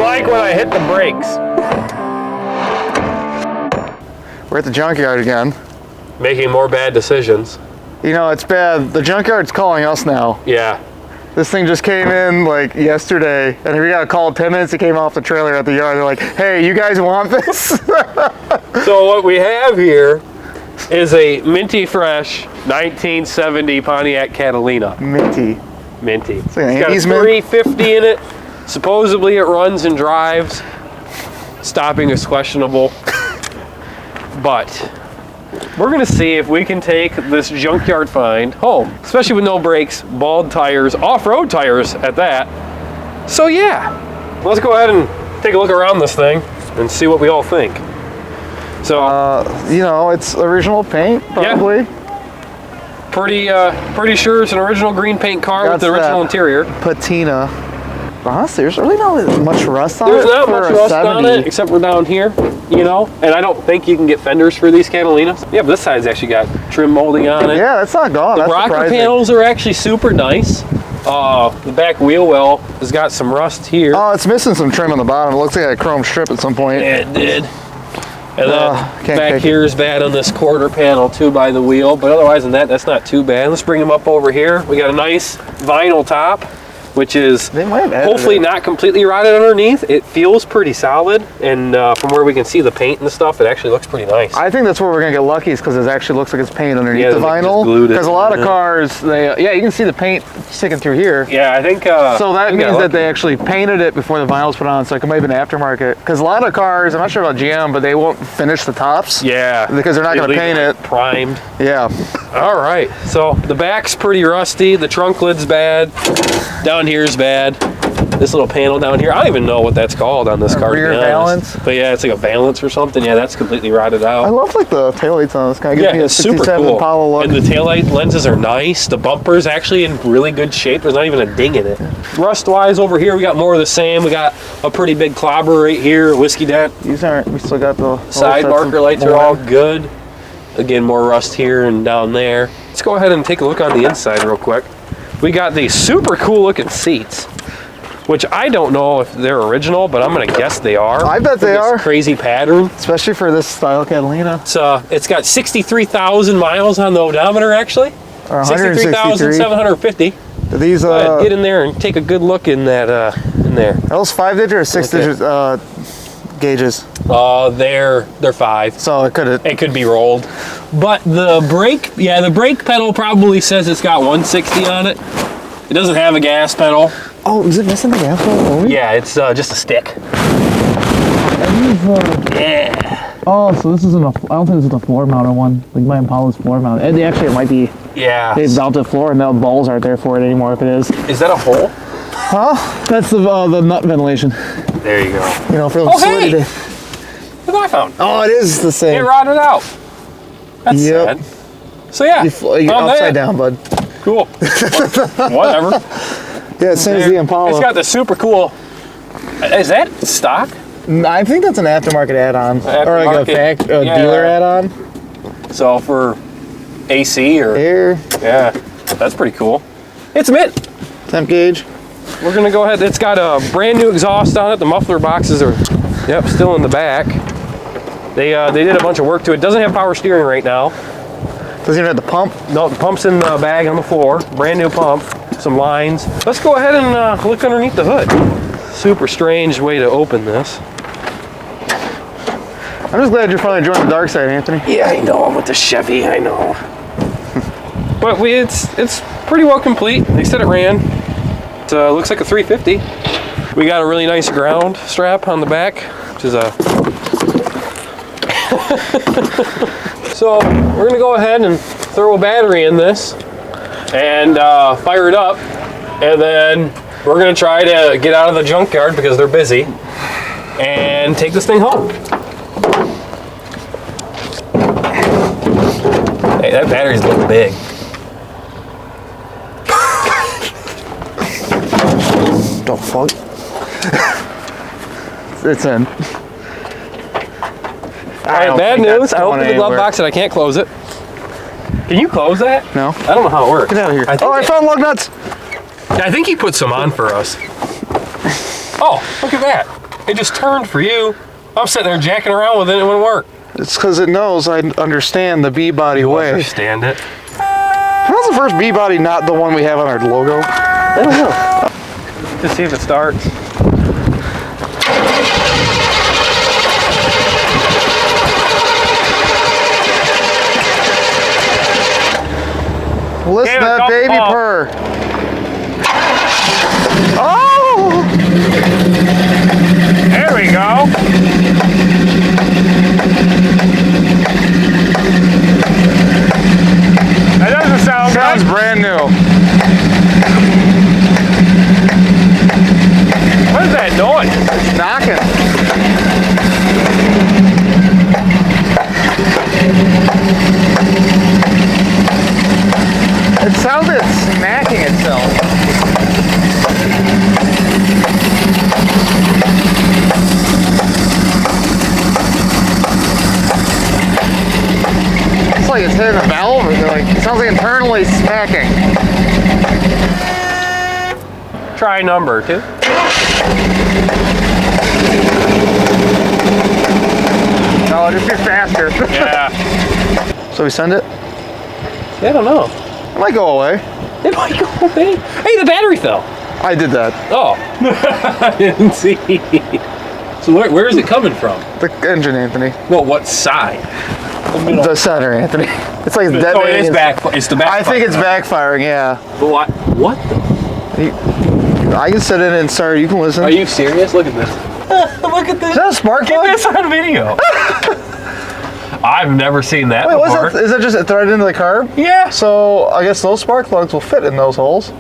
like when I hit the brakes. We're at the junkyard again. Making more bad decisions. You know, it's bad. The junkyard's calling us now. Yeah. This thing just came in like yesterday, and we got a call 10 minutes. It came off the trailer at the yard. They're like, hey, you guys want this? So what we have here is a minty fresh 1970 Pontiac Catalina. Minty. It's like got a 350 in it. Supposedly it runs and drives. Stopping is questionable. But we're gonna see if we can take this junkyard find home, especially with no brakes, bald tires, off-road tires at that. So yeah, let's go ahead and take a look around this thing and see what we all think. So, you know, it's original paint, probably. Yeah. Pretty sure it's an original green paint car with the original interior. Patina. Honestly, there's really not much rust on it. There's not much rust on it, except for down here, you know? And I don't think you can get fenders for these Catalinas. Yeah, but this side's actually got trim molding on it. Yeah, that's not gone. The rocker panels are actually super nice. The back wheel well has got some rust here. Oh, it's missing some trim on the bottom. It looks like a chrome strip at some point. Yeah, it did. And then back here is bad on this quarter panel too by the wheel, but otherwise than that, that's not too bad. Let's bring them up over here. We got a nice vinyl top, which is hopefully not completely rotted underneath. It feels pretty solid, and from where we can see the paint and stuff, it actually looks pretty nice. I think that's where we're gonna get lucky, is because it actually looks like it's paint underneath the vinyl. Because a lot of cars, yeah, you can see the paint sticking through here. Yeah, I think. So that means that they actually painted it before the vinyl's put on, so it might have been aftermarket. Because a lot of cars, I'm not sure about GM, but they won't finish the tops. Yeah. Because they're not gonna paint it. Primed. Yeah. All right, so the back's pretty rusty. The trunk lid's bad. Down here's bad. This little panel down here, I don't even know what that's called on this car. Rear valance? But yeah, it's like a valance or something. Yeah, that's completely rotted out. I love like the taillights on this. Kind of gives me a it's super 67 cool. Impala look. And the taillight lenses are nice. The bumper's actually in really good shape. There's not even a ding in it. Rust-wise over here, we got more of the same. We got a pretty big clobber right here, a whiskey dent. These aren't, we still got the side marker lights are all good. Again, more rust here and down there. Let's go ahead and take a look on the inside real quick. We got these super cool looking seats, which I don't know if they're original, but I'm gonna guess they are. I bet they are. Crazy pattern. Especially for this style Catalina. It's got 63,000 miles on the odometer actually. 63,750. These get in there and take a good look in that in there. Are those 5-digit or 6-digit gauges? They're 5. So it could be rolled. But the brake pedal probably says it's got 160 on it. It doesn't have a gas pedal. Oh, is it missing the gas pedal? Yeah, it's just a stick. Yeah. Oh, so this isn't I don't think this is a floor mounted one. Like my Impala's floor mounted. And actually it might be. Yeah. They mounted floor and the balls aren't there for it anymore if it is. Is that a hole? Huh? That's the nut ventilation. There you go. You know, for the hey! Look what I found. Oh, it is the same. It rotted out. That's sad. So yeah. You're upside down, bud. Cool. Whatever. Yeah, it same as the Impala. It's got the super cool. Is that stock? I think that's an aftermarket add-on. Or like a dealer add-on. So for AC or air. Yeah, that's pretty cool. It's mint. Temp gauge. We're gonna go ahead. It's got a brand new exhaust on it. The muffler boxes are, still in the back. They did a bunch of work to it. Doesn't have power steering right now. Doesn't even have the pump? No, the pump's in the bag on the floor. Brand new pump. Some lines. Let's go ahead and look underneath the hood. Super strange way to open this. I'm just glad you're finally joining the dark side, Anthony. Yeah, I know. I'm with the Chevy. I know. But it's pretty well complete. They said it ran. It looks like a 350. We got a really nice ground strap on the back, which is a. So we're gonna go ahead and throw a battery in this and fire it up, and then we're gonna try to get out of the junkyard because they're busy and take this thing home. Hey, that battery's looking big. The fuck? It's in. Alright, bad news. I opened the glove box and I can't close it. Can you close that? No. I don't know how it works. Get out of here. I found lug nuts! I think he put some on for us. Oh, look at that. It just turned for you. I'm sitting there jacking around with it, and it wouldn't work. It's because it knows I understand the B-body way. Understand it. How's the first B-body not the one we have on our logo? I don't know. Just see if it starts. Listen to that baby purr. Oh! There we go. That doesn't sound Sounds good. brand new. What is that noise? It's knocking. It sounds like it's smacking itself. It's like it's hitting a valve. It sounds like internally smacking. Try number 2. No, just get faster. Yeah. So we send it? I don't know. It might go away. It might go away. Hey, the battery fell. I did that. Oh. I didn't see. So where is it coming from? The engine, Anthony. Well, what side? The center, Anthony. It's like that. So it is it's the back. I think it's backfiring, yeah. But what the? I can sit in and start. You can listen. Are you serious? Look at this. Look at this. Is that a spark Get plug? this on video. I've never seen that Wait, before. what's that? Is that just threaded into the carb? Yeah. So I guess those spark plugs will fit in those holes.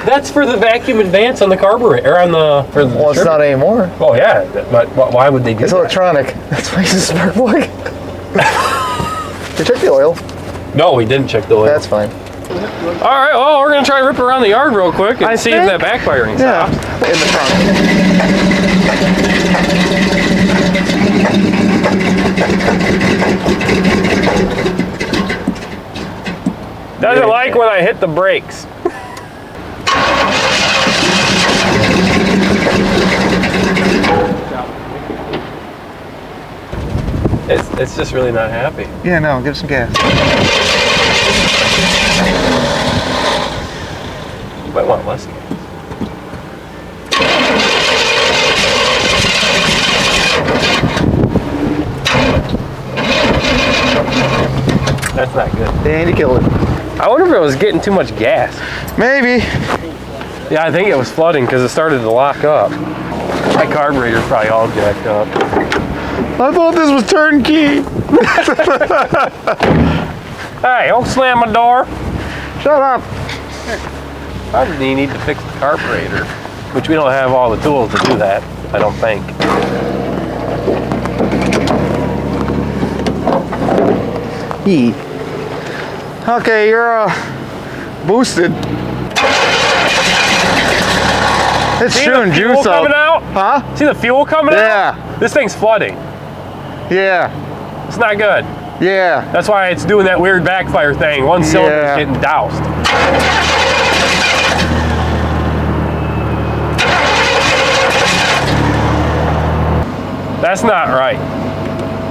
That's for the vacuum advance on the carburetor, or on the. For the Well, it's not anymore. Oh yeah, but why would they do It's that? electronic. That's why it's a spark plug. You check the oil. No, we didn't check the oil. That's fine. All right, well, we're gonna try to rip around the yard real quick and see if that backfiring Yeah. stops. In the trunk. Doesn't like when I hit the brakes. It's just really not happy. Yeah, no, give it some gas. Might want less gas. That's not good. And you killed it. I wonder if it was getting too much gas. Maybe. Yeah, I think it was flooding because it started to lock up. My carburetor's probably all jacked up. I thought this was turnkey. Hey, don't slam my door. Shut up. Probably need to fix the carburetor, which we don't have all the tools to do that, I don't think. Okay, you're boosted. It's See shooting the fuel juice coming up. out? Huh? See the fuel coming out? Yeah. This thing's flooding. Yeah. It's not good. Yeah. That's why it's doing that weird backfire thing. One cylinder's Yeah. getting doused. That's not right.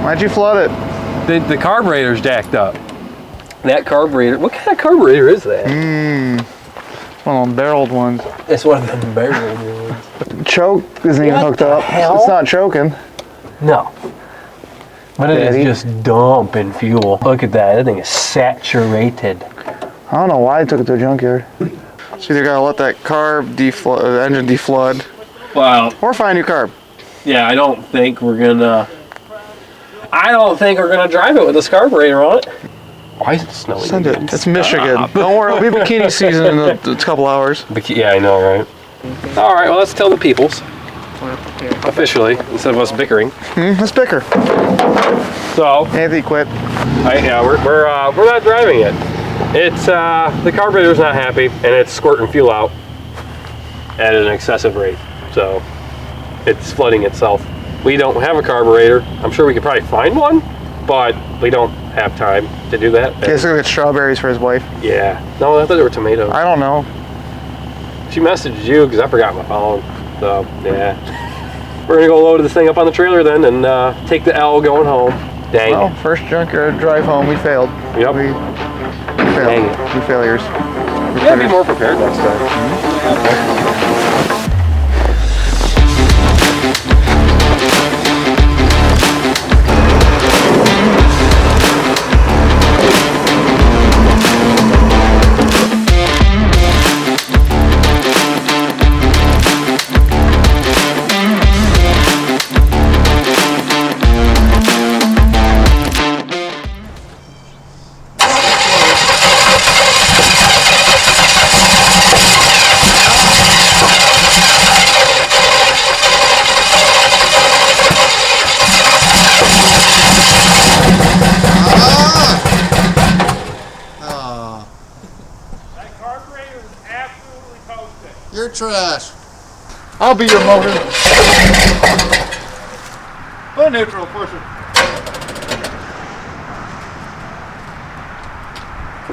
Why'd you flood it? The carburetor's jacked up. That carburetor, what kind of carburetor is that? One of them barreled ones. It's one of them barreled ones. Choke isn't even What hooked the up. hell? It's not choking. No. But it Daddy. is just dumping fuel. Look at that, that thing is saturated. I don't know why I took it to a junkyard. So either gotta let that carb the engine deflood, Wow. or find a new carb. Yeah, I don't think we're gonna drive it with this carburetor on it. Why is it snowing? Send it. again? It's Michigan. Stop. Don't worry, it'll be bikini season in a couple hours. Yeah, I know, right? All right, well, let's tell the peoples officially instead of us bickering. Let's bicker. So, Anthony quit. we're not driving it. It's the carburetor's not happy and it's squirting fuel out at an excessive rate. So, it's flooding itself. We don't have a carburetor. I'm sure we could probably find one, but we don't have time to do that. Okay, so get strawberries for his wife. Yeah. No, I thought they were tomatoes. I don't know. She messaged you because I forgot my phone. So, yeah. We're gonna go load this thing up on the trailer then and take the L going home. Dang. Well, first junkyard drive home, we failed. Yep. We failed. Dang. We failures. You gotta be more prepared next time. You're trash. I'll be your motor. Put neutral, push it.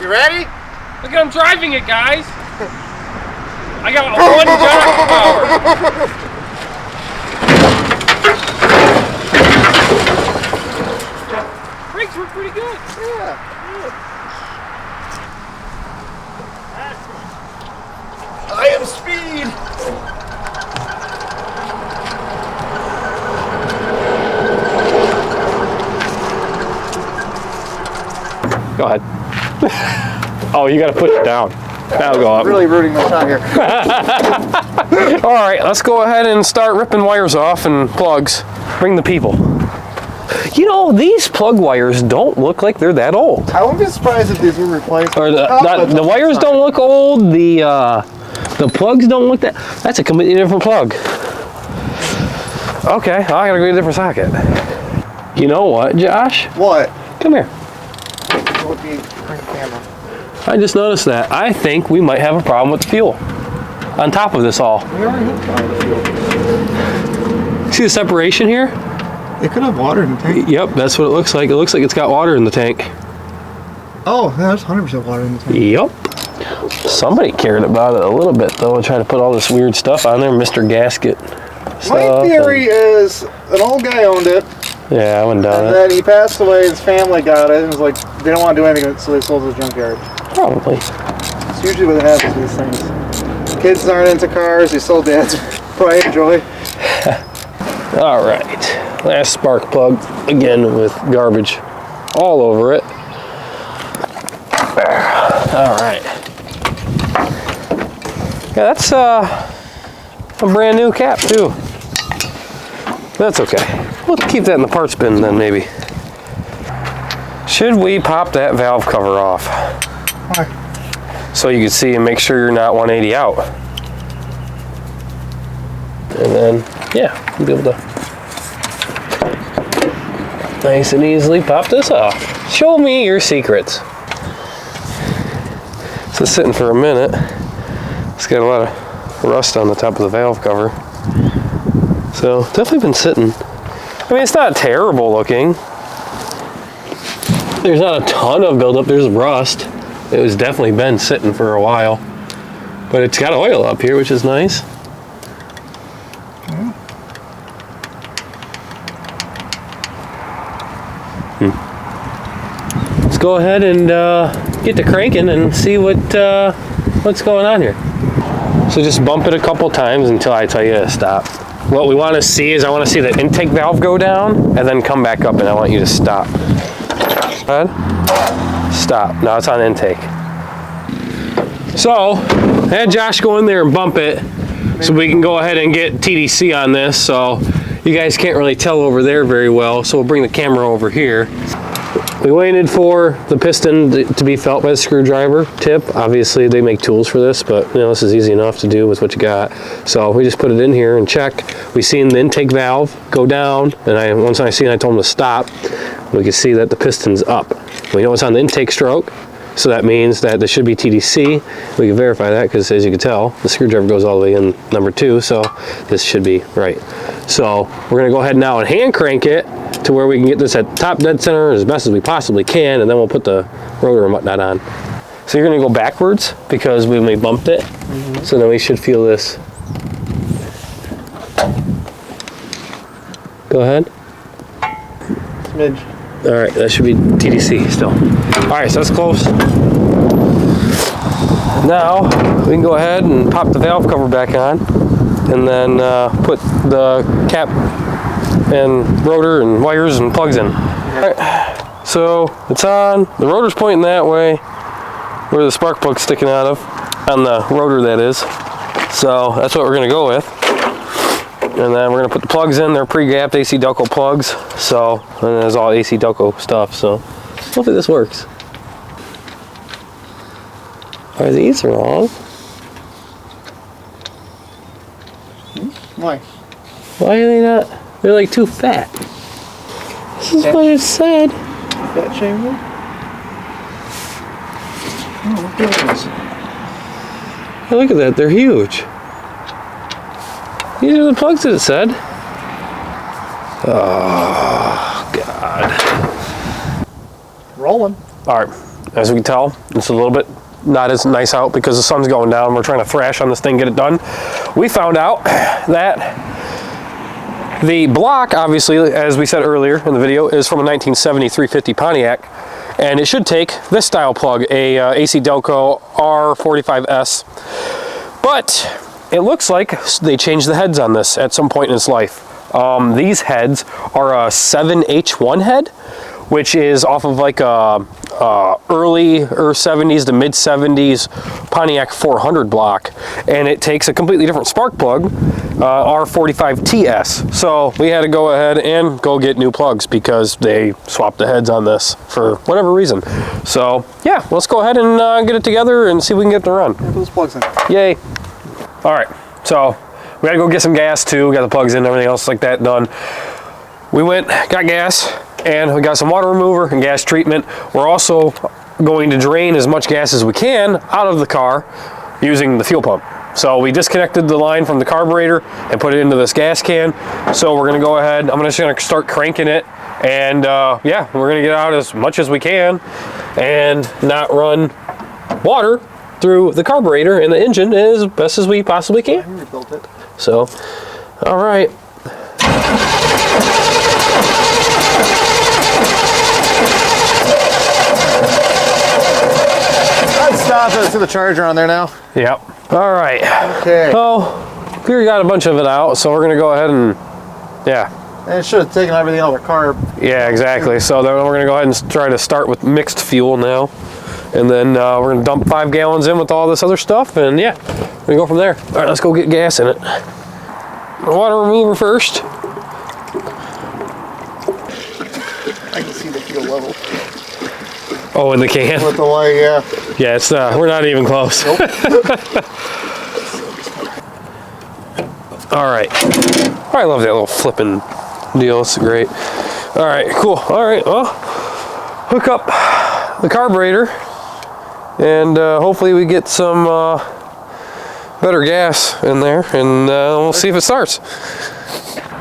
You ready? Look, I'm driving it, guys. I got one jack power. Brakes were pretty good. Yeah. I am speed. Go ahead. Oh, you gotta push it down. That'll go up. Really rooting my shot here. All right, let's go ahead and start ripping wires off and plugs. Bring the people. You know, these plug wires don't look like they're that old. I wouldn't be surprised if these were replaced. Or the wires don't look old. The plugs don't look that. That's a completely different plug. Okay, well, I gotta go get a different socket. You know what, Josh? What? Come here. Would be bring the camera. I just noticed that. I think we might have a problem with the fuel. On top of this all. We already hooked on the fuel. See the separation here? It could have water in the tank. Yep, that's what it looks like. It looks like it's got water in the tank. Oh, there's 100% water in the tank. Yep. Somebody cared about it a little bit though and tried to put all this weird stuff on there, Mr. Gasket stuff. My theory is an old guy owned it. Yeah, I wouldn't doubt And it. then he passed away, his family got it, and was like, they don't want to do anything with it, so they sold it to the junkyard. Probably. It's usually what happens with these things. Kids aren't into cars, they sold dad's pride and joy. All right, last spark plug, again with garbage all over it. There. All right. Yeah, that's a brand new cap too. That's okay. We'll keep that in the parts bin then maybe. Should we pop that valve cover off? Why? So you can see and make sure you're not 180 out. And then, yeah, you'll be able to nice and easily pop this off. Show me your secrets. So it's sitting for a minute. It's got a lot of rust on the top of the valve cover. So definitely been sitting. I mean, it's not terrible looking. There's not a ton of buildup. There's rust. It was definitely been sitting for a while. But it's got oil up here, which is nice. Let's go ahead and get to cranking and see what's going on here. So just bump it a couple times until I tell you to stop. What we want to see is I want to see the intake valve go down and then come back up, and I want you to stop. Go ahead. Stop. Now it's on intake. So I had Josh go in there and bump it so we can go ahead and get TDC on this. So you guys can't really tell over there very well, so we'll bring the camera over here. We waited for the piston to be felt by the screwdriver tip. Obviously they make tools for this, but you know, this is easy enough to do with what you got. So we just put it in here and check. We seen the intake valve go down, and once I told him to stop. We can see that the piston's up. We know it's on the intake stroke, so that means that there should be TDC. We can verify that because, as you can tell, the screwdriver goes all the way in number 2, so this should be right. So we're gonna go ahead now and hand crank it to where we can get this at top dead center as best as we possibly can, and then we'll put the rotor and whatnot on. So you're gonna go backwards because when we bumped it, so then we should feel this. Go ahead. Smidge. All right, that should be TDC still. All right, so that's close. Now we can go ahead and pop the valve cover back on, and then put the cap and rotor and wires and plugs in. All right, so it's on. The rotor's pointing that way, where the spark plug's sticking out of, on the rotor that is. So that's what we're gonna go with. And then we're gonna put the plugs in. They're pre-gapped AC Delco plugs. So, and it's all AC Delco stuff. So hopefully this works. Are these wrong? Why? Why are they not? They're like too fat. This is what it said. Fat chamber? Oh, look at this. Oh, look at that, they're huge. These are the plugs that it said. Oh, God. Rolling. All right, as we can tell, it's a little bit not as nice out because the sun's going down. We're trying to thrash on this thing, get it done. We found out that the block, obviously, as we said earlier in the video, is from a 1970 350 Pontiac, and it should take this style plug, a AC Delco R45S. But it looks like they changed the heads on this at some point in its life. These heads are a 7H1 head, which is off of like a early 70s to mid 70s Pontiac 400 block, and it takes a completely different spark plug, R45TS. So we had to go ahead and go get new plugs because they swapped the heads on this for whatever reason. So yeah, let's go ahead and get it together and see if we can get it to run. Put those plugs in. Yay. All right, so we gotta go get some gas too. We got the plugs in and everything else like that done. We went, got gas, and we got some water remover and gas treatment. We're also going to drain as much gas as we can out of the car using the fuel pump. So we disconnected the line from the carburetor and put it into this gas can. So we're gonna go ahead, I'm just gonna start cranking it, and yeah, we're gonna get out as much as we can and not run water through the carburetor and the engine as best as we possibly can. I rebuilt it. So, all right. I'd stop it. See the charger on there now? Yep. All right. Okay. So, we got a bunch of it out, so we're gonna go ahead and, yeah. And it should have taken everything out of the carb. Yeah, exactly. So then we're gonna go ahead and try to start with mixed fuel now. And then we're gonna dump 5 gallons in with all this other stuff, and yeah, we're gonna go from there. All right, let's go get gas in it. Water remover first. I can see the fuel level. Oh, in the can? With the light, yeah. Yeah, it's we're not even close. Nope. All right. Oh, I love that little flipping deal. It's great. All right, cool. All right, well, hook up the carburetor, and hopefully we get some better gas in there, and we'll see if it starts.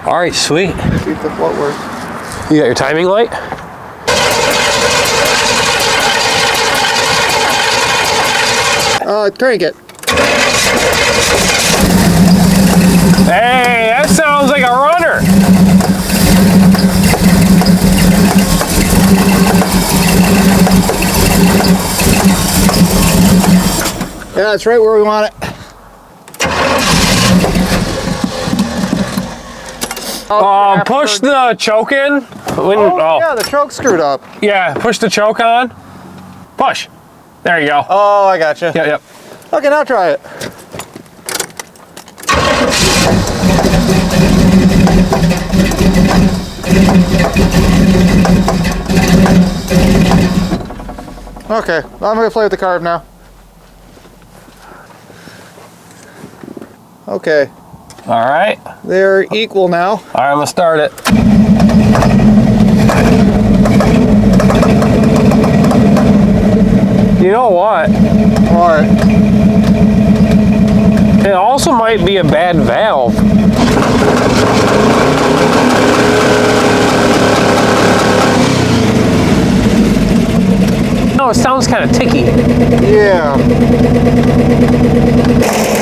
All right, sweet. See if the float works. You got your timing light? Crank it. Hey, that sounds like a runner. Yeah, it's right where we want it. Push the choke in. Yeah, the choke's screwed up. Yeah, push the choke on. Push. There you go. Oh, I gotcha. Yep, yep. Okay, now try it. Okay, I'm gonna play with the carb now. Okay. All right. They're equal now. All right, I'm gonna start it. You know what? What? It also might be a bad valve. No, it sounds sounds kind of ticky. Yeah.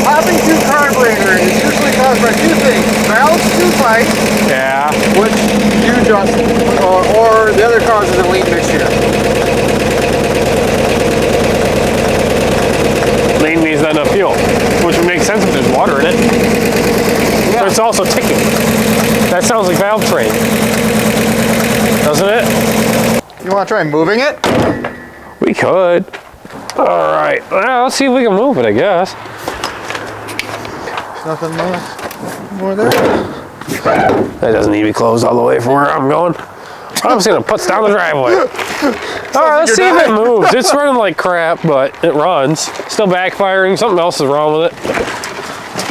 Popping tube carburetor is usually caused by two things. Valves too tight, Yeah. which you just, or the other cause is a lean mixture. Lean means not enough fuel, which would make sense if there's water in it. Yeah. But it's also ticking. That sounds like valve train, doesn't it? You want to try moving it? We could. All right. Well, let's see if we can move it, I guess. There's nothing more there. That doesn't need to be closed all the way from where I'm going. I'm just gonna put down the driveway. All right, let's see if it moves. It's running like crap, but it runs. Still backfiring. Something else is wrong with it.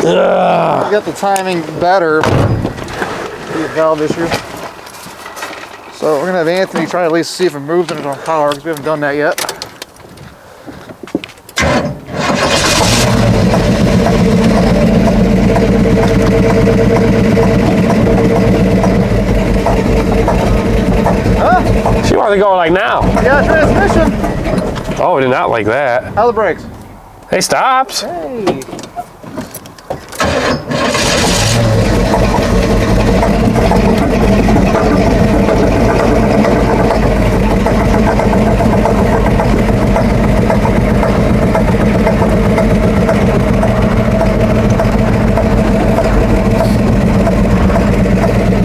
Ugh. We got the timing better. The valve issue. So we're gonna have Anthony try to at least see if it moves in its own power because we haven't done that yet. Huh? See why they're going like now? Yeah, transmission. Oh, did not like that. How are the brakes? They stopped. Hey.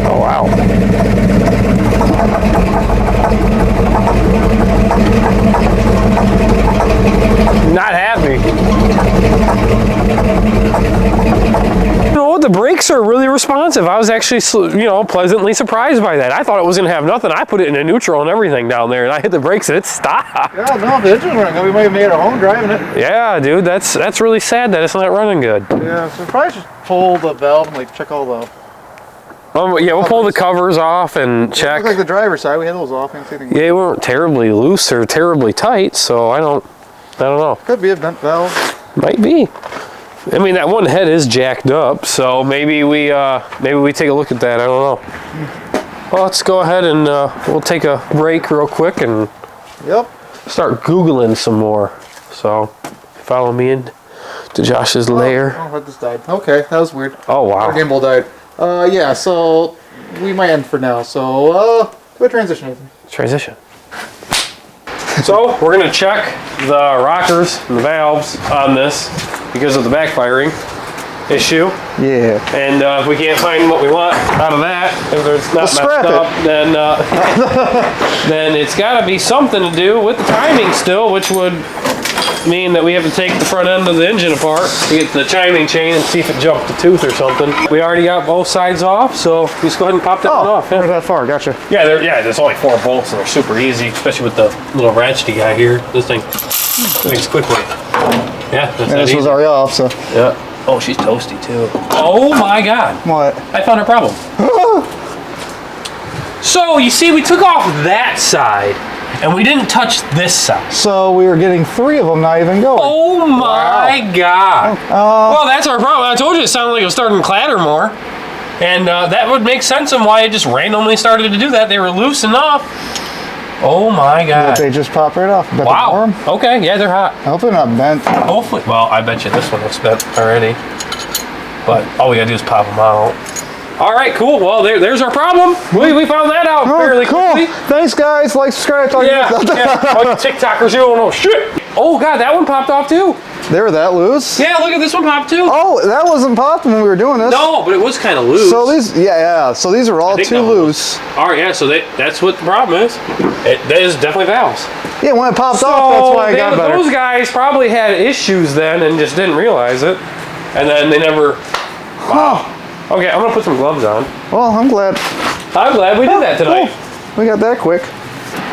Oh, wow. Not happy. You know what? The brakes are really responsive. I was actually, pleasantly surprised by that. I thought it was going to have nothing. I put it in a neutral and everything down there, and I hit the brakes and it stopped. Yeah, no, the engine's running. We might have made it home driving it. Yeah, dude, that's really sad that it's not running good. Yeah, so probably just pull the valve and like check all the. Yeah, we'll pull the covers off and check. Look like the driver's side. We had those off. And Yeah, they weren't terribly loose or terribly tight, so I don't know. Could be a vent valve. Might be. I mean, that one head is jacked up, so maybe we take a look at that. I don't know. Well, let's go ahead and we'll take a break real quick and start Googling some more. So follow me in to Josh's lair. Oh, this died. Okay, that was weird. Oh wow. Our gimbal died. Yeah, so we might end for now. So go transition. Transition. So we're gonna check the rockers and the valves on this because of the backfiring issue. Yeah. And if we can't find what we want out of that, if it's not messed scrap up, then then it's got to be something to do with the timing still, which would mean that we have to take the front end of the engine apart to get the timing chain and see if it jumped a tooth or something. We already got both sides off, so just go ahead and pop that one off. Not that far. Gotcha. Yeah, there's only 4 bolts and they're super easy, especially with the little ratchety guy here. This thing makes quickly. Yeah, that's And this was already off, so. Yeah. Oh, she's toasty too. Oh my God. What? I found a problem. So you see, we took off that side and we didn't touch this side. So we were getting 3 of them not even going. Oh my God. Well, that's our problem. I told you it sounded like it was starting to clatter more. And that would make sense on why it just randomly started to do that. They were loose enough. Oh my God. They just popped right off. Bet Wow. they're warm. Okay, yeah, they're hot. I hope they're not bent. Hopefully. Well, I bet you this one looks bent already. But all we gotta do is pop them out. All right, cool. Well, there's our problem. We found that out fairly quickly. Thanks, guys. Like, subscribe. Yeah. All you TikTokers, you don't know shit. Oh God, that one popped off too. They were that loose? Yeah, look at this one popped too. Oh, that wasn't popping when we were doing this. No, but it was kind of loose. So these, so these are all too loose. All right, yeah. So that's what the problem is. That is definitely valves. Yeah, when it popped off, that's why I got better. Those guys probably had issues then and just didn't realize it, and then they never. Wow. Okay, I'm gonna put some gloves on. Well, I'm glad. I'm glad we did that tonight. Cool. We got that quick.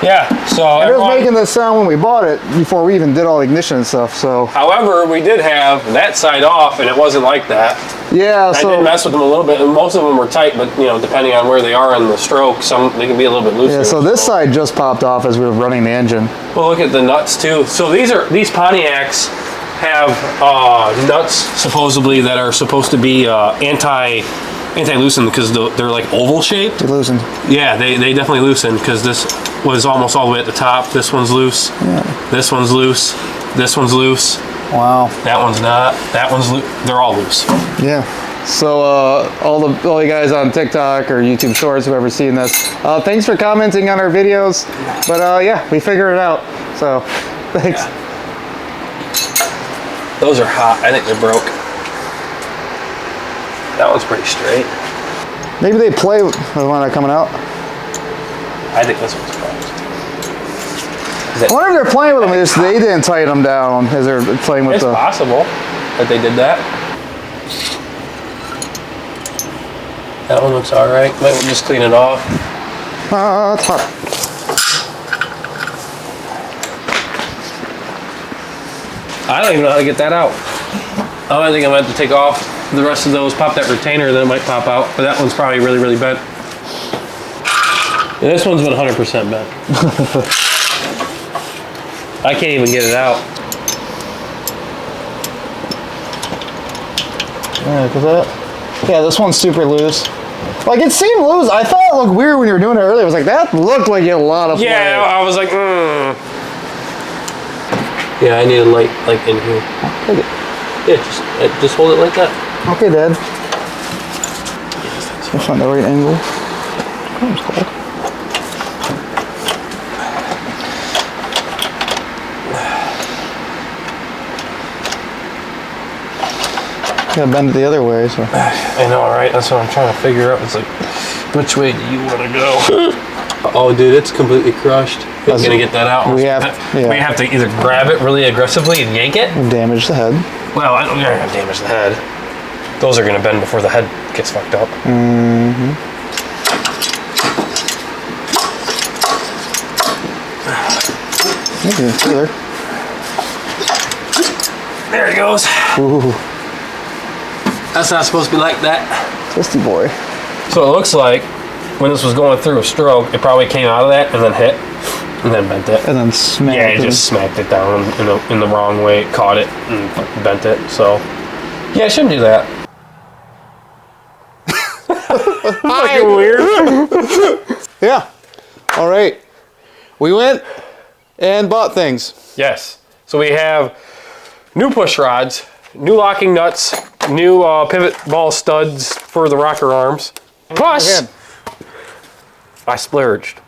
Yeah, so it was making this sound when we bought it before we even did all the ignition and stuff. So. However, we did have that side off, and it wasn't like that. Yeah, I did mess with them a little bit, and most of them were tight, but depending on where they are in the stroke, they can be a little bit looser. Yeah, so this side just popped off as we were running the engine. Well, look at the nuts too. So these Pontiacs have nuts supposedly that are supposed to be anti-loosen because they're like oval shaped. They loosened. Yeah, they definitely loosened because this was almost all the way at the top. This one's loose. Yeah. This one's loose. This one's loose. Wow. That one's not. That one's loose. They're all loose. Yeah. So all you guys on TikTok or YouTube Shorts, whoever's seeing this, thanks for commenting on our videos. But yeah, we figured it out. So thanks. Yeah. Those are hot. I think they're broke. That one's pretty straight. Maybe they play with the one that's coming out. I think this one's closed. I wonder if they're playing with them. They didn't tighten them down as they're playing with It's possible that they did that. That one looks all right. Might just clean it off. It's hot. I don't even know how to get that out. I think I'm gonna have to take off the rest of those, pop that retainer, then it might pop out. But that one's probably really, really bent. And this one's been 100% bent. I can't even get it out. Yeah, this one's super loose. Like, it seemed loose. I thought it looked weird when you were doing it earlier. I was like, that looked like you had a lot of play. Yeah, I was like, Yeah, I need a light, like, in here. Take it. Yeah, just hold it like that. Okay, Dad. I'll find the right angle. Oh, it's cold. Gotta bend it the other way, so. I know, right? That's what I'm trying to figure out. It's like, which way do you want to go? Oh, dude, it's completely crushed. We're gonna get that out. We have to either grab it really aggressively and yank it. Damage the head. Well, I don't gonna damage the head. Those are gonna bend before the head gets fucked up. Mm-hmm. There he goes. Ooh. That's not supposed to be like that. Twisty boy. So it looks like when this was going through a stroke, it probably came out of that and then hit and then bent it. And then smacked it. Yeah, it just smacked it down in the wrong way, caught it and fucking bent it. So yeah, I shouldn't do that. Fucking weird. Yeah. All right. We went and bought things. Yes. So we have new push rods, new locking nuts, new pivot ball studs for the rocker arms. Plus, I splurged.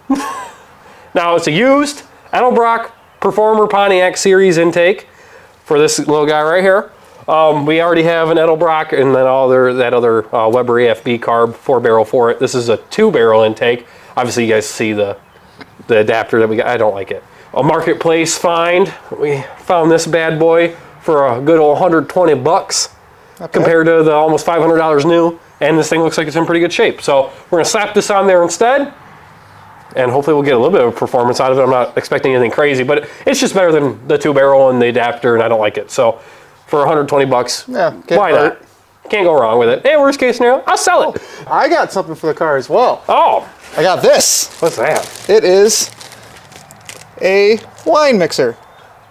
Now it's a used Edelbrock Performer Pontiac Series intake for this little guy right here. We already have an Edelbrock and then that other Weber AFB carb 4-barrel for it. This is a 2-barrel intake. Obviously, you guys see the adapter that we got. I don't like it. A marketplace find. We found this bad boy for a good old 120 bucks compared to the almost $500 new. And this thing looks like it's in pretty good shape. So we're gonna slap this on there instead. And hopefully we'll get a little bit of performance out of it. I'm not expecting anything crazy, but it's just better than the 2-barrel and the adapter, and I don't like it. So for 120 bucks, why not? Can't go wrong with it. Hey, worst case scenario, I'll sell it. I got something for the car as well. Oh. I got this. What's that? It is a wine mixer.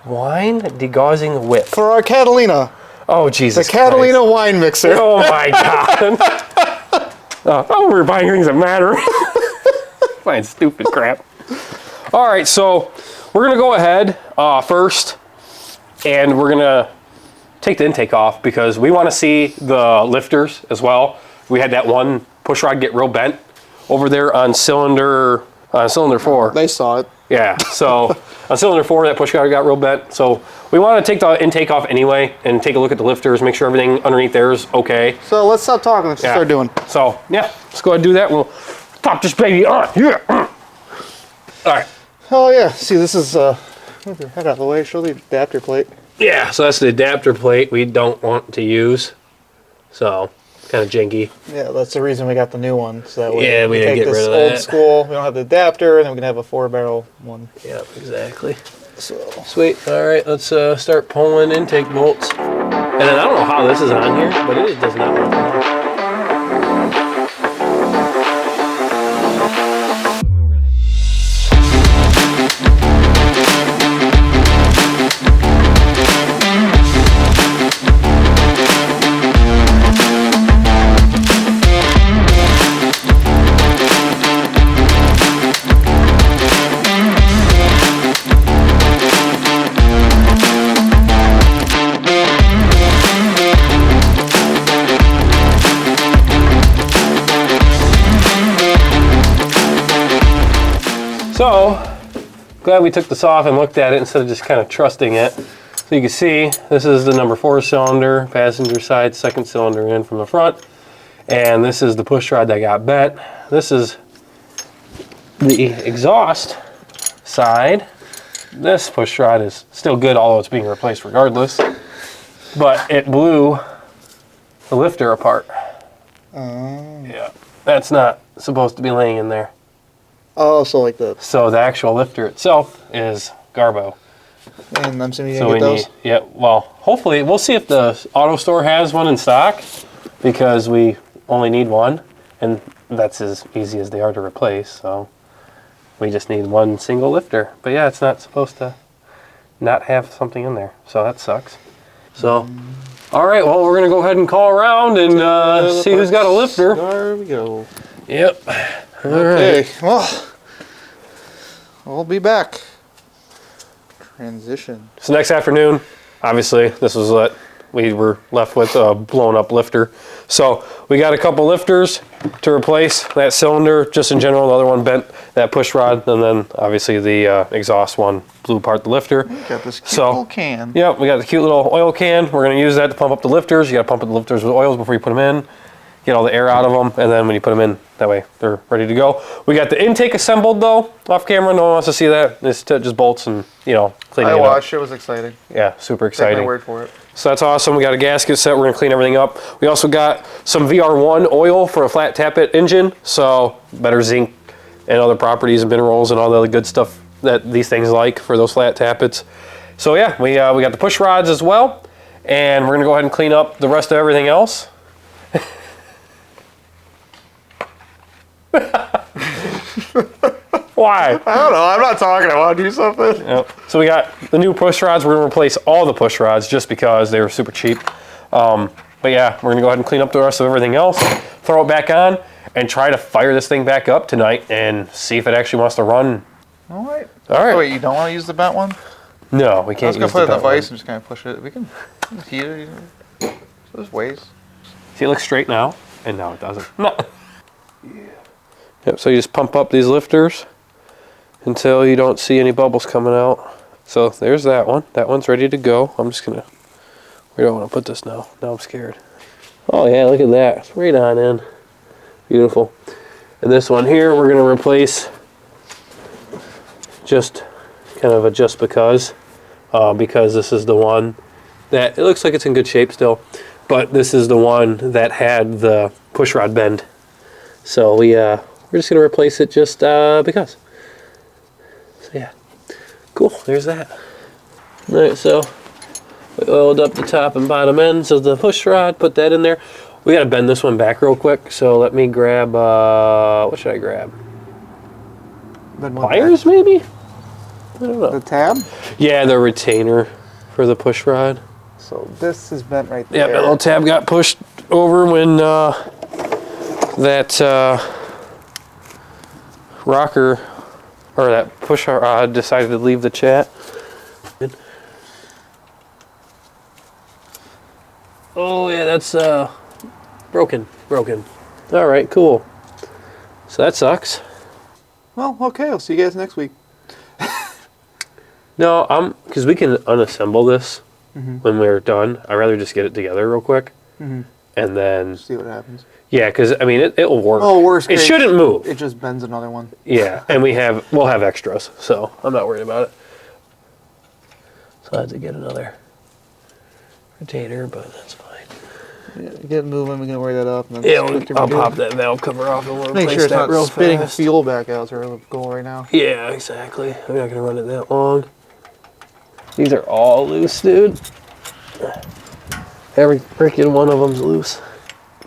Wine degaussing whip. For our Catalina. Oh, Jesus The Catalina wine mixer. Oh, my God. We're buying things that matter. Buying stupid crap. All right, so we're going to go ahead first, and we're going to take the intake off because we want to see the lifters as well. We had that one push rod get real bent over there on cylinder 4. They saw it. Yeah, so on cylinder 4, that push rod got real bent. So we want to take the intake off anyway and take a look at the lifters, make sure everything underneath there is okay. So let's stop talking. Let's start doing. So yeah, let's go ahead and do that. We'll pop this baby on. Yeah. All right. Oh yeah. See, this is move your head out of the way. Show the adapter plate. Yeah. So that's the adapter plate we don't want to use. So kind of janky. Yeah, that's the reason we got the new one. So that way we take get this rid of old that. school. We don't have the adapter, and then we can have a 4-barrel one. Yep, exactly. So Sweet. All right, let's start pulling intake bolts. And then I don't know how this is on here, but it does not want to come on. So, glad we took this off and looked at it instead of just kind of trusting it. So you can see, this is the number 4 cylinder, passenger side, second cylinder in from the front. And this is the push rod that got bent. This is the exhaust side. This push rod is still good, although it's being replaced regardless. But it blew the lifter apart. Yeah, that's not supposed to be laying in there. Oh, so like the... So the actual lifter itself is Garbo. And I'm assuming you So can we get those? yeah, well, hopefully, we'll see if the auto store has one in stock, because we only need one, and that's as easy as they are to replace, so we just need one single lifter. But yeah, it's not supposed to not have something in there, so that sucks. So, all right, well, we're going to go ahead and call around and see who's got a lifter. There we go. Yep. All Okay, right. well, we'll be back. Transition. So next afternoon, obviously, this was what we were left with, a blown up lifter. So we got a couple lifters to replace that cylinder, just in general. The other one bent that push rod, and then obviously the exhaust one blew apart the lifter. We got this cute little can. Yep, we got the cute little oil can. We're going to use that to pump up the lifters. You got to pump up the lifters with oils before you put them in. Get all the air out of them, and then when you put them in, that way they're ready to go. We got the intake assembled though, off camera. No one wants to see that. It's just bolts and, you know, cleaning it up. I watched. It was exciting. Yeah, super Take exciting. my word for it. So that's awesome. We got a gasket set. We're going to clean everything up. We also got some VR1 oil for a flat tappet engine, so better zinc and other properties and minerals and all the other good stuff that these things like for those flat tappets. So yeah, we got the push rods as well, and we're going to go ahead and clean up the rest of everything else. Why? I don't know. I'm not talking. I want to do something. Yep. So we got the new push rods. We're going to replace all the push rods just because they were super cheap. But yeah, we're going to go ahead and clean up the rest of everything else, throw it back on, and try to fire this thing back up tonight and see if it actually wants to run. All right. All right. Oh, wait, you don't want to use the bent one? No, we can't. I was going to put it in the vise and just kind of push it. We can heat it. So there's ways. See, it looks straight now, and now it doesn't. No. Yep, so you just pump up these lifters until you don't see any bubbles coming out. So there's that one. That one's ready to go. I'm just gonna, where do I want to put this now? Now I'm scared. Oh yeah, look at that. It's right on in. Beautiful. And this one here, we're gonna replace just kind of a just because this is the one that, it looks like it's in good shape still, but this is the one that had the push rod bend. So we're just going to replace it just because. So yeah, cool, there's that. All right, so we oiled up the top and bottom ends of the push rod, put that in there. We got to bend this one back real quick, so let me grab, what should I grab? Pliers maybe? I don't know. The tab? Yeah, the retainer for the push rod. So this is bent right there. Yeah, that little tab got pushed over when that rocker, or that push rod, decided to leave the chat. Oh yeah, that's broken. All right, cool. So that sucks. Well, okay, I'll see you guys next week. No, because we can unassemble this when we're done. I'd rather just get it together real quick, and then See what happens. yeah, because I mean it will work. Oh, worst It case, shouldn't move. It just bends another one. Yeah, and we'll have extras, so I'm not worried about it. So I had to get another retainer, but that's fine. Yeah, get it moving. We can wear that up. And then Yeah, stick to I'll redo pop it. that valve cover off and we'll Make replace sure it's that not real spitting fast. fuel back out. That's our goal right now. Yeah, exactly. I'm not gonna run it that long. These are all loose, dude. Every freaking one of them's loose.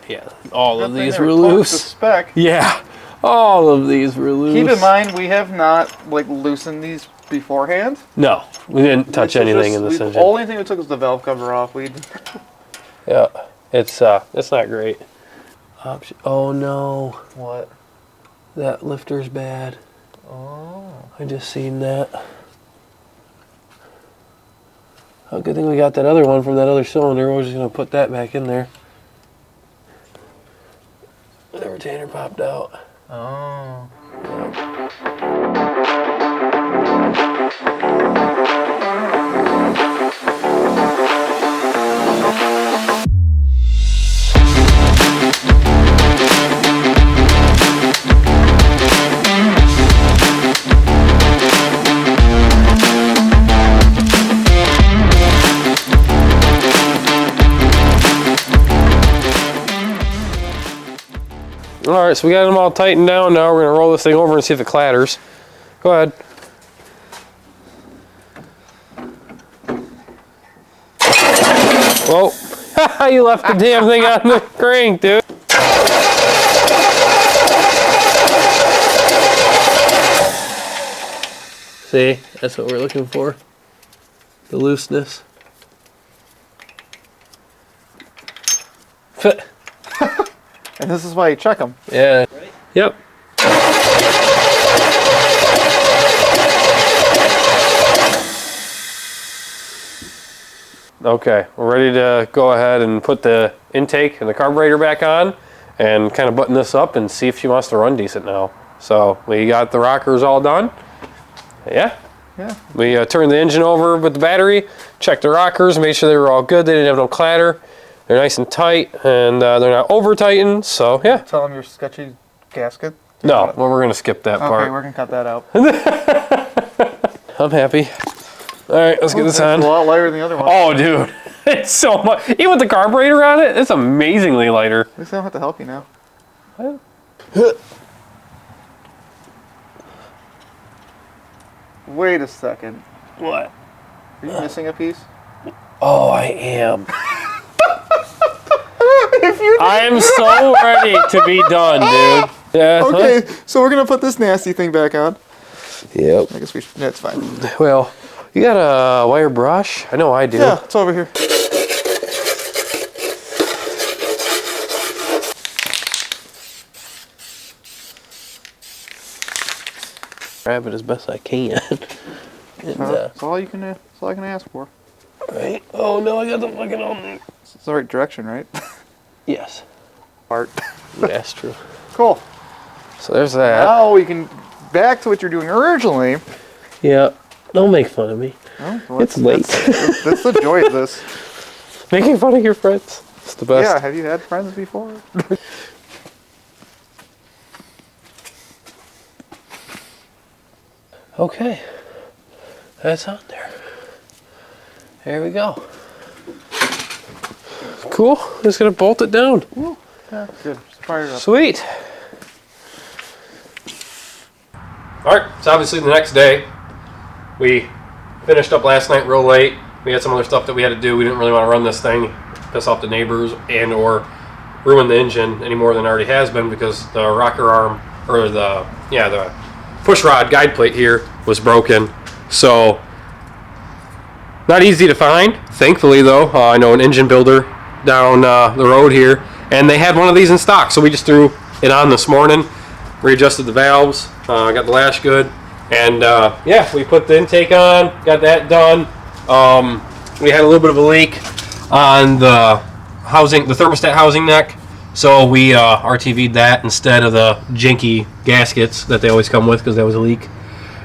Yeah, all of these were The loose. spec. Yeah, all of these were loose. Keep in mind, we have not like loosened these beforehand. No, we didn't touch This is anything just- in this The engine. only thing we took was the valve cover off. Yeah, it's not great. Oh no, What? that lifter's bad. Oh. I just seen that. Oh, good thing we got that other one from that other cylinder. We're just gonna put that back in there. The retainer popped out. Oh. Yeah. right, so we got them all tightened down. Now we're gonna roll this thing over and see if it clatters. Go ahead. Whoa. You left the damn thing on the crank, dude. See, that's what we're looking for. The looseness. And this is why you check them. Yeah. Ready? Yep. Okay, we're ready to go ahead and put the intake and the carburetor back on and kind of button this up and see if she wants to run decent now. So we got the rockers all done. Yeah. We turned the engine over with the battery, checked the rockers, made sure they were all good. They didn't have no clatter. They're nice and tight, and they're not over tightened. So yeah. Tell them your sketchy gasket. No, well, we're gonna skip that part. Okay, we're gonna cut that out. I'm happy. All right, let's get this on. It's a lot lighter than the other one. Oh, dude, it's so much. Even with the carburetor on it, it's amazingly lighter. At least I don't have to help you now. Wait a second. What? Are you missing a piece? Oh, I am. I am so ready to be done, dude. Yeah. Okay, so we're gonna put this nasty thing back on. Yep. I guess we should. That's fine. Well, you got a wire brush? I know I do. Yeah, it's over here. Grab it as best I can. And, that's all you can. That's all I can ask for. Right. Oh no, I got the fucking on. It's the right direction, right? Yes. Part. Yeah, that's true. Cool. So there's that. Now we can back to what you're doing originally. Yeah. Don't make fun of me. Well, It's late. That's the joy of this. Making fun of your friends. It's the best. Yeah. Have you had friends before? Okay. That's on there. There we go. Cool. Just gonna bolt it down. Ooh, yeah, good. Just fire it up. Sweet. All right. It's obviously the next day. We finished up last night real late. We had some other stuff that we had to do. We didn't really want to run this thing, piss off the neighbors, and or ruin the engine any more than it already has been because the rocker arm or the push rod guide plate here was broken. So not easy to find. Thankfully though, I know an engine builder down the road here, and they had one of these in stock. So we just threw it on this morning, readjusted the valves, got the lash good, and yeah, we put the intake on, got that done. We had a little bit of a leak on the housing, the thermostat housing neck. So we RTV'd that instead of the janky gaskets that they always come with because that was a leak.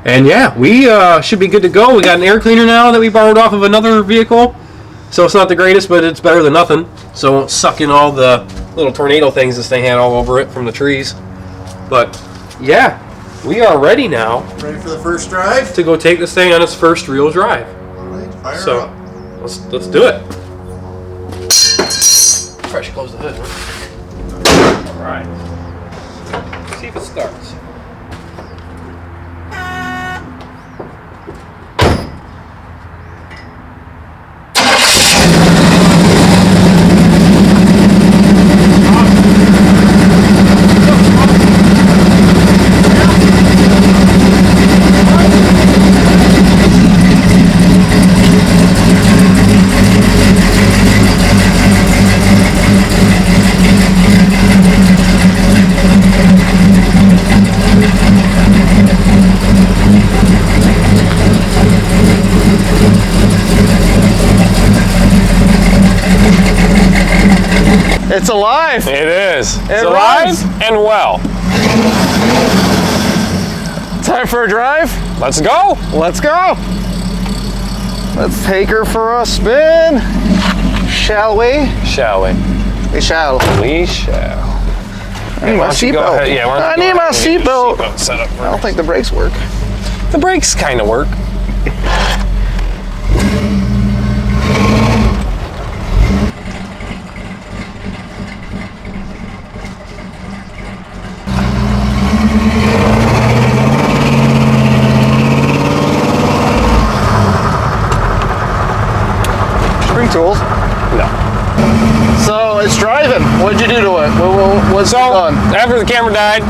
And yeah, we should be good to go. We got an air cleaner now that we borrowed off of another vehicle. So it's not the greatest, but it's better than nothing. So it won't suck in all the little tornado things this thing had all over it from the trees. But yeah, we are ready now. Ready for the first drive? To go take this thing on its first real drive. All right, fire So up. let's do it. Probably should close the hood, huh? Alright. See if it starts. It's alive. It is. It's runs. alive and well. Time for a drive. Let's go. Let's go. Let's take her for a spin. Shall we? Shall we? We shall. We shall. I need my seatbelt. Yeah, I need my seatbelt. Set up I don't think the brakes work. the brakes kind of work. steering tools. No. So it's driving. What'd you do to it? What's done? After the camera died,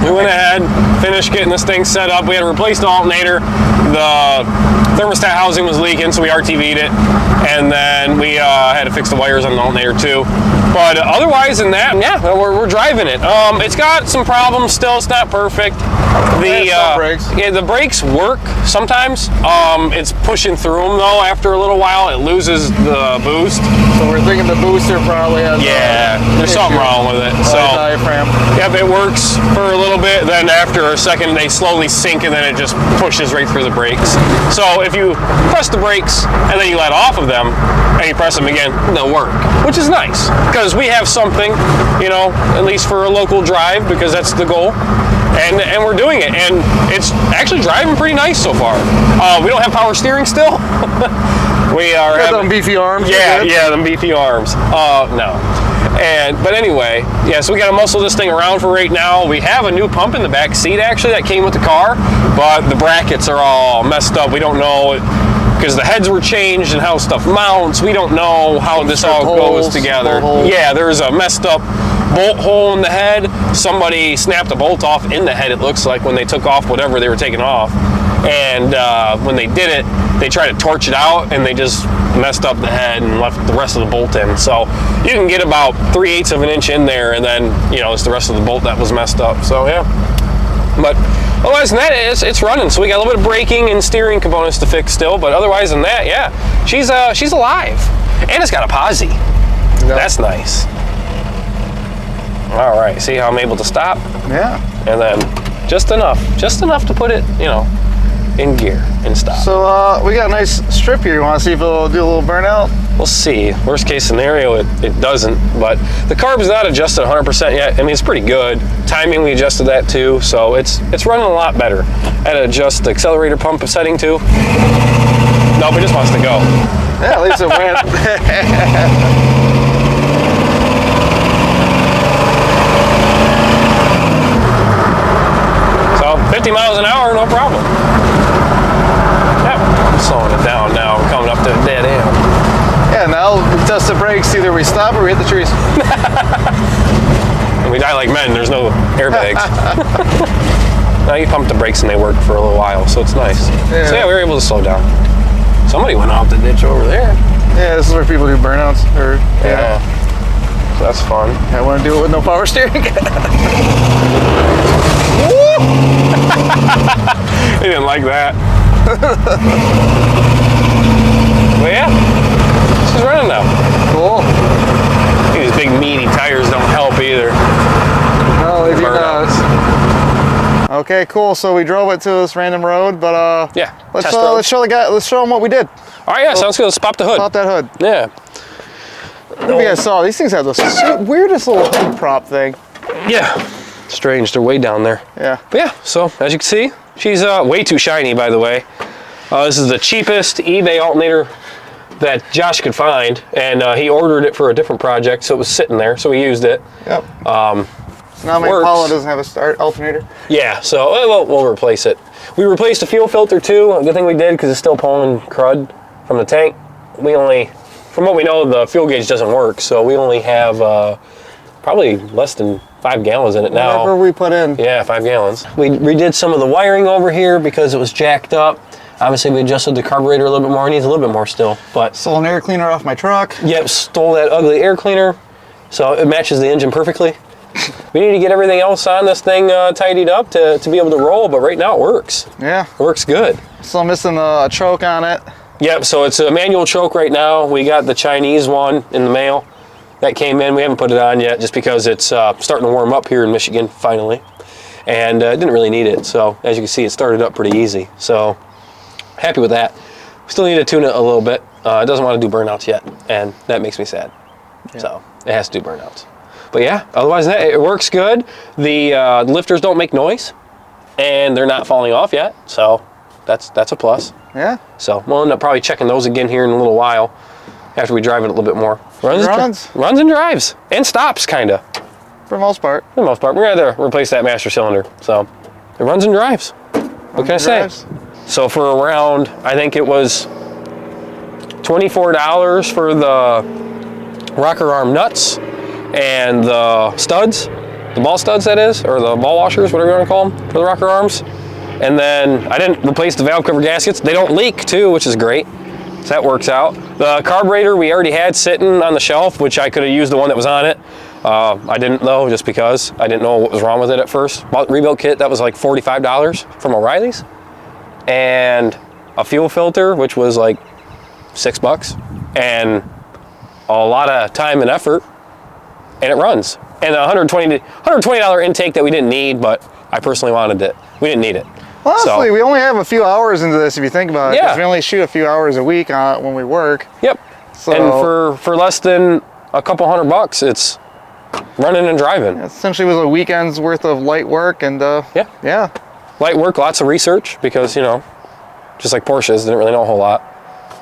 we went ahead, finished getting this thing set up. We had to replace the alternator. The thermostat housing was leaking, so we RTV'd it. And then we had to fix the wires on the alternator too. But otherwise than that, yeah, we're driving it. It's got some problems still. It's not perfect. The brakes work sometimes. It's pushing through them though. After a little while, it loses the boost. So we're thinking the booster probably has. Yeah, there's something wrong with it. So diaphragm. Yep, it works for a little bit. Then after a second, they slowly sink, and then it just pushes right through the brakes. So if you press the brakes and then you let off of them and you press them again, they'll work, which is nice because we have something, you know, at least for a local drive, because that's the goal. And we're doing it, and it's actually driving pretty nice so far. We don't have power steering still. We are having them beefy arms. Yeah, them beefy arms. No. But anyway, yeah, so we got to muscle this thing around for right now. We have a new pump in the back seat actually that came with the car, but the brackets are all messed up. We don't know because the heads were changed and how stuff mounts. We don't know how this all goes together. Yeah, there's a messed up bolt hole in the head. Somebody snapped a bolt off in the head, it looks like, when they took off whatever they were taking off. And when they did it, they tried to torch it out, and they just messed up the head and left the rest of the bolt in. So you can get about 3/8 of an inch in there, and then, you know, it's the rest of the bolt that was messed up. So yeah. But otherwise than that, it's running. So we got a little bit of braking and steering components to fix still, but otherwise than that, yeah, she's alive. And it's got a posi. Yep. That's nice. All right, see how I'm able to stop? Yeah. And then just enough to put it, you know, in gear and stop. So we got a nice strip here. You want to see if it'll do a little burnout? We'll see. Worst case scenario, it doesn't, but the carb's not adjusted 100% yet. I mean, it's pretty good. Timing, we adjusted that too, so it's running a lot better. I had to adjust the accelerator pump setting too. Nope, it just wants to go. Yeah, at least it went. So 50 miles an hour, no problem. Yep, I'm slowing it down now. We're coming up to a dead end. Yeah, now we test the brakes. Either we stop or we hit the trees. And we die like men. There's no airbags. Now you pump the brakes and they work for a little while, so it's nice. Yeah. So yeah, we were able to slow down. Somebody went off the ditch over there. Yeah, this is where people do burnouts. Yeah. So that's fun. I want to do it with no power steering. He didn't like that. But yeah, she's running now. Cool. These big meaty tires don't help either. No, they do not. Okay, cool. So we drove it to this random road, but yeah, let's show the guy. Let's show him what we did. All right, yeah, sounds good. Let's pop the hood. Pop that hood. Yeah. If you guys saw, these things have the weirdest little hood prop thing. Yeah. Strange, they're way down there. Yeah. But yeah, so as you can see, she's way too shiny, by the way. This is the cheapest eBay alternator that Josh could find, and he ordered it for a different project, so it was sitting there, so we used it. Yep. Now my Impala doesn't have a start alternator. Yeah, so we'll replace it. We replaced the fuel filter too. A good thing we did, because it's still pulling crud from the tank. We only, from what we know, the fuel gauge doesn't work, so we only have probably less than 5 gallons in it now. Whatever we put in. Yeah, 5 gallons. We redid some of the wiring over here because it was jacked up. Obviously, we adjusted the carburetor a little bit more. It needs a little bit more still, but... Stole an air cleaner off my truck. Yep, stole that ugly air cleaner, so it matches the engine perfectly. We need to get everything else on this thing tidied up to be able to roll, but right now it works. Yeah. It works good. Still missing a choke on it. Yep, so it's a manual choke right now. We got the Chinese one in the mail. That came in. We haven't put it on yet just because it's starting to warm up here in Michigan finally. And didn't really need it. So as you can see, it started up pretty easy. So happy with that. We still need to tune it a little bit. It doesn't want to do burnouts yet. And that makes me sad. Yeah. So it has to do burnouts. But yeah, otherwise that, it works good. The lifters don't make noise. And they're not falling off yet. So that's a plus. Yeah. So we'll end up probably checking those again here in a little while after we drive it a little bit more. Runs and drives. And stops, kind of. For the most part. For the most part. We're going to have to replace that master cylinder. So it runs and drives. What can I say? So for around, I think it was $24 for the rocker arm nuts and the studs, the ball studs that is, or the ball washers, whatever you want to call them, for the rocker arms. And then I didn't replace the valve cover gaskets. They don't leak too, which is great. So that works out. The carburetor we already had sitting on the shelf, which I could have used the one that was on it. I didn't though, just because I didn't know what was wrong with it at first. Bought the rebuild kit, that was like $45 from O'Reilly's. And a fuel filter, which was like $6. And a lot of time and effort, and it runs. And a $120 intake that we didn't need, but I personally wanted it. We didn't need it. Well, honestly, we only have a few hours into this if you think about it. Yeah. 'Cause we only shoot a few hours a week on it when we work. Yep. So, and for less than a couple $100, it's running and driving. it essentially was a weekend's worth of light work and yeah. Light work, lots of research, because, you know, just like Porsches, didn't really know a whole lot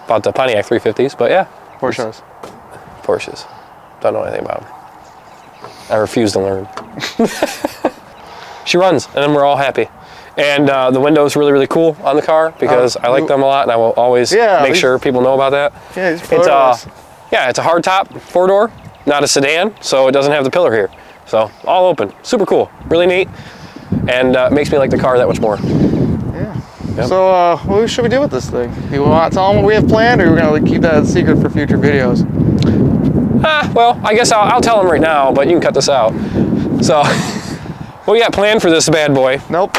about the Pontiac 350s, but yeah. Porsches. Porsches. Don't know anything about them. I refuse to learn. She runs, and then we're all happy. And the window's really, really cool on the car, because I like them a lot, and I will always make sure people know about that. Yeah, it's a hard top 4-door, not a sedan, so it doesn't have the pillar here. So all open, super cool, really neat, and makes me like the car that much more. Yeah. Yep. So what should we do with this thing? You want to tell them what we have planned, or we're going to keep that a secret for future videos? Well, I guess I'll tell them right now, but you can cut this out. So, what we got planned for this bad boy? Nope.